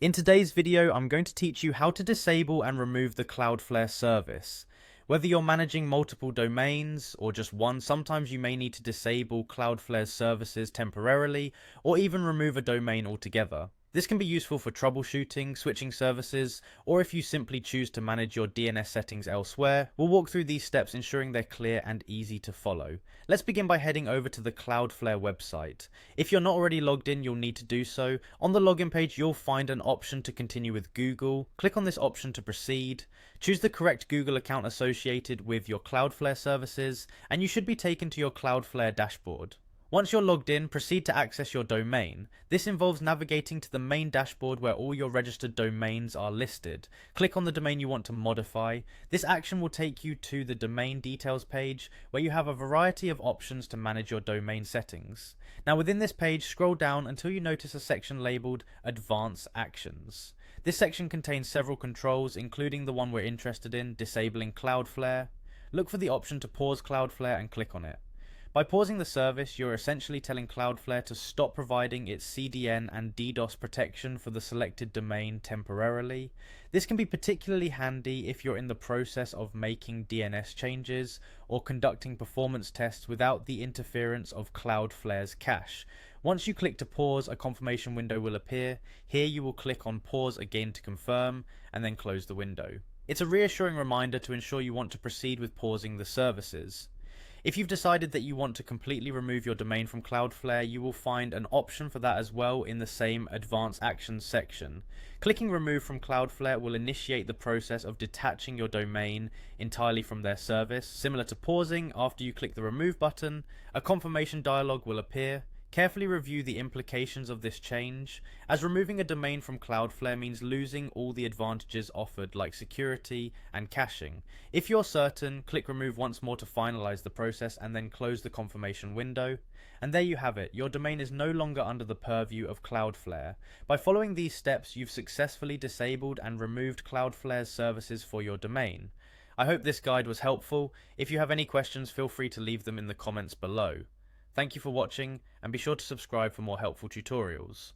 In today's video, I'm going to teach you how to disable and remove the Cloudflare service. Whether you're managing multiple domains or just one, sometimes you may need to disable Cloudflare's services temporarily or even remove a domain altogether. This can be useful for troubleshooting, switching services, or if you simply choose to manage your DNS settings elsewhere. We'll walk through these steps ensuring they're clear and easy to follow. Let's begin by heading over to the Cloudflare website. If you're not already logged in, you'll need to do so. On the login page, you'll find an option to continue with Google. Click on this option to proceed. Choose the correct Google account associated with your Cloudflare services, and you should be taken to your Cloudflare dashboard. Once you're logged in, proceed to access your domain. This involves navigating to the main dashboard where all your registered domains are listed. Click on the domain you want to modify. This action will take you to the domain details page where you have a variety of options to manage your domain settings. Now within this page, scroll down until you notice a section labeled Advanced Actions. This section contains several controls, including the one we're interested in, disabling Cloudflare. Look for the option to pause Cloudflare and click on it. By pausing the service, you're essentially telling Cloudflare to stop providing its CDN and DDoS protection for the selected domain temporarily. This can be particularly handy if you're in the process of making DNS changes or conducting performance tests without the interference of Cloudflare's cache. Once you click to pause, a confirmation window will appear. Here you will click on pause again to confirm, and then close the window. It's a reassuring reminder to ensure you want to proceed with pausing the services. If you've decided that you want to completely remove your domain from Cloudflare, you will find an option for that as well in the same Advanced Actions section. Clicking Remove from Cloudflare will initiate the process of detaching your domain entirely from their service. Similar to pausing, after you click the Remove button, a confirmation dialog will appear. Carefully review the implications of this change, as removing a domain from Cloudflare means losing all the advantages offered like security and caching. If you're certain, click remove once more to finalize the process and then close the confirmation window. And there you have it, your domain is no longer under the purview of Cloudflare. By following these steps, you've successfully disabled and removed Cloudflare's services for your domain. I hope this guide was helpful. If you have any questions, feel free to leave them in the comments below. Thank you for watching, and be sure to subscribe for more helpful tutorials.